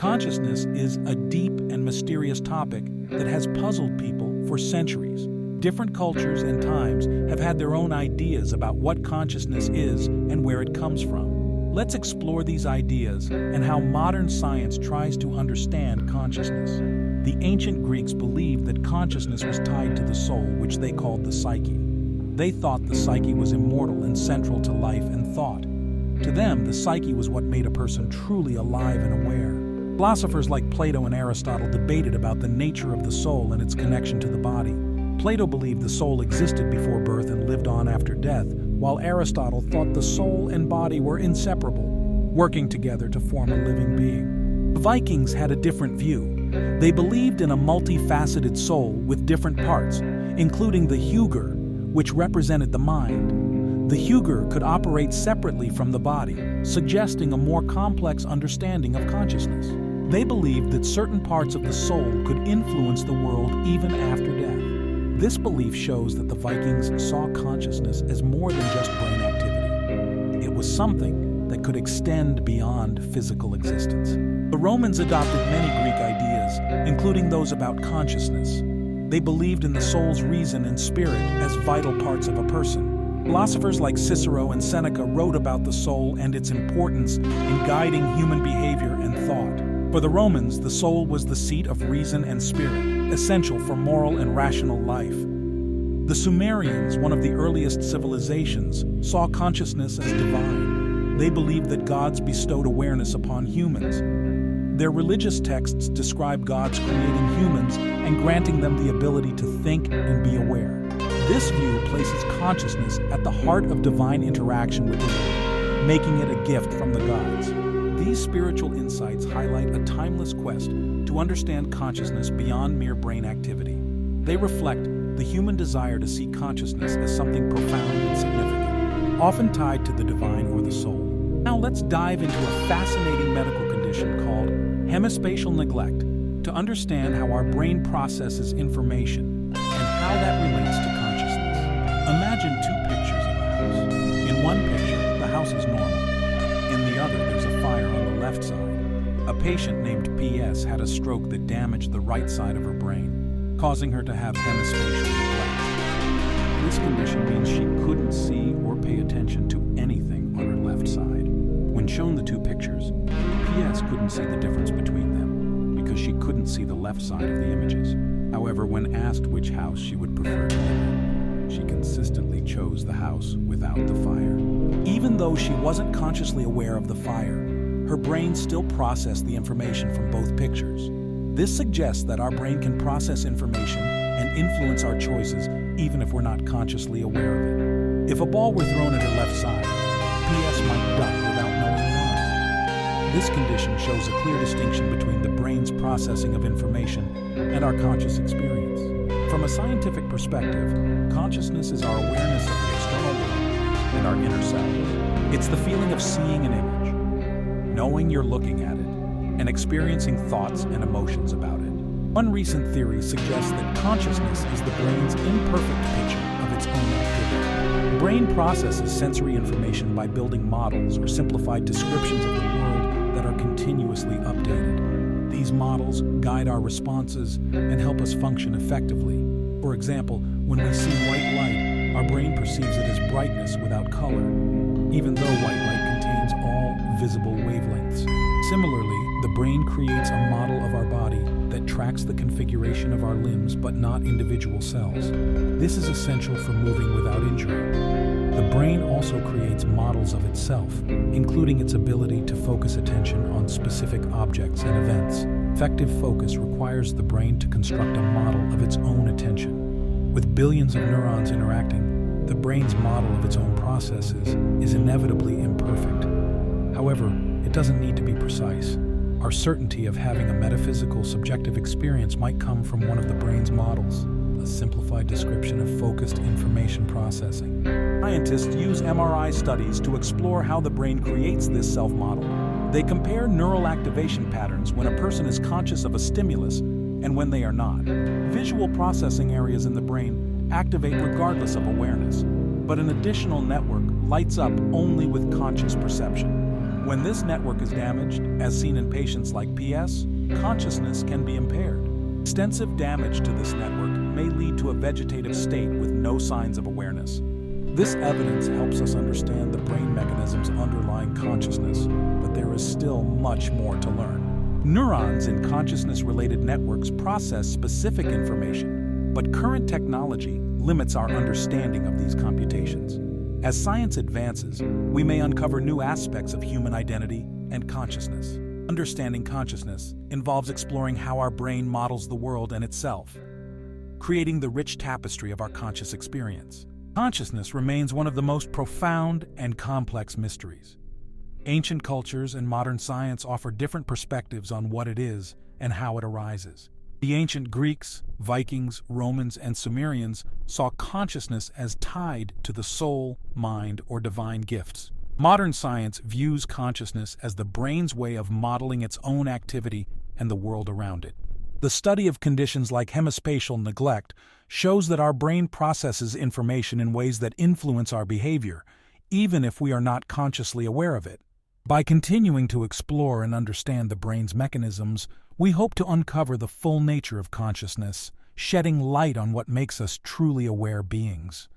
Consciousness is a deep and mysterious topic that has puzzled people for centuries. Different cultures and times have had their own ideas about what consciousness is and where it comes from. Let's explore these ideas and how modern science tries to understand consciousness. The ancient Greeks believed that consciousness was tied to the soul, which they called the psyche. They thought the psyche was immortal and central to life and thought. To them, the psyche was what made a person truly alive and aware. Philosophers like Plato and Aristotle debated about the nature of the soul and its connection to the body. Plato believed the soul existed before birth and lived on after death, while Aristotle thought the soul and body were inseparable, working together to form a living being. The Vikings had a different view. They believed in a multifaceted soul with different parts, including the hugger, which represented the mind. The hugger could operate separately from the body, suggesting a more complex understanding of consciousness. They believed that certain parts of the soul could influence the world even after death. This belief shows that the Vikings saw consciousness as more than just brain activity. It was something that could extend beyond physical existence. The Romans adopted many Greek ideas, including those about consciousness. They believed in the soul's reason and spirit as vital parts of a person. Philosophers like Cicero and Seneca wrote about the soul and its importance in guiding human behavior and thought. For the Romans, the soul was the seat of reason and spirit, essential for moral and rational life. The Sumerians, one of the earliest civilizations, saw consciousness as divine. They believed that gods bestowed awareness upon humans. Their religious texts describe gods creating humans and granting them the ability to think and be aware. This view places consciousness at the heart of divine interaction with the world, making it a gift from the gods. These spiritual insights highlight a timeless quest to understand consciousness beyond mere brain activity. They reflect the human desire to see consciousness as something profound and significant, often tied to the divine or the soul. Now let's dive into a fascinating medical condition called hemispatial neglect to understand how our brain processes information and how that relates to consciousness. Imagine two pictures of a house. In one picture, the house is normal. In the other, there's a fire on the left side. A patient named PS had a stroke that damaged the right side of her brain, causing her to have hemispatial neglect. This condition means she couldn't see or pay attention to anything on her left side. When shown the two pictures, PS couldn't see the difference between them because she couldn't see the left side of the images. However, when asked which house she would prefer to live in, she consistently chose the house without the fire. Even though she wasn't consciously aware of the fire, her brain still processed the information from both pictures. This suggests that our brain can process information and influence our choices even if we're not consciously aware of it. If a ball were thrown at her left side, PS might duck without knowing why. This condition shows a clear distinction between the brain's processing of information and our conscious experience. From a scientific perspective, consciousness is our awareness of the external world and our inner selves. It's the feeling of seeing an image, knowing you're looking at it, and experiencing thoughts and emotions about it. One recent theory suggests that consciousness is the brain's imperfect picture of its own activity. The brain processes sensory information by building models or simplified descriptions of the world that are continuously updated. These models guide our responses and help us function effectively. For example, when we see white light, our brain perceives it as brightness without color, even though white light contains all visible wavelengths. Similarly, the brain creates a model of our body that tracks the configuration of our limbs but not individual cells. This is essential for moving without injury. The brain also creates models of itself, including its ability to focus attention on specific objects and events. Effective focus requires the brain to construct a model of its own attention. With billions of neurons interacting, the brain's model of its own processes is inevitably imperfect. However, it doesn't need to be precise. Our certainty of having a metaphysical, subjective experience might come from one of the brain's models, a simplified description of focused information processing. Scientists use MRI studies to explore how the brain creates this self-model. They compare neural activation patterns when a person is conscious of a stimulus and when they are not. Visual processing areas in the brain activate regardless of awareness, but an additional network lights up only with conscious perception. When this network is damaged, as seen in patients like PS, consciousness can be impaired. Extensive damage to this network may lead to a vegetative state with no signs of awareness. This evidence helps us understand the brain mechanisms underlying consciousness, but there is still much more to learn. Neurons in consciousness-related networks process specific information, but current technology limits our understanding of these computations. As science advances, we may uncover new aspects of human identity and consciousness. Understanding consciousness involves exploring how our brain models the world and itself, creating the rich tapestry of our conscious experience. Consciousness remains one of the most profound and complex mysteries. Ancient cultures and modern science offer different perspectives on what it is and how it arises. The ancient Greeks, Vikings, Romans, and Sumerians saw consciousness as tied to the soul, mind, or divine gifts. Modern science views consciousness as the brain's way of modeling its own activity and the world around it. The study of conditions like hemispatial neglect shows that our brain processes information in ways that influence our behavior, even if we are not consciously aware of it. By continuing to explore and understand the brain's mechanisms, we hope to uncover the full nature of consciousness, shedding light on what makes us truly aware beings.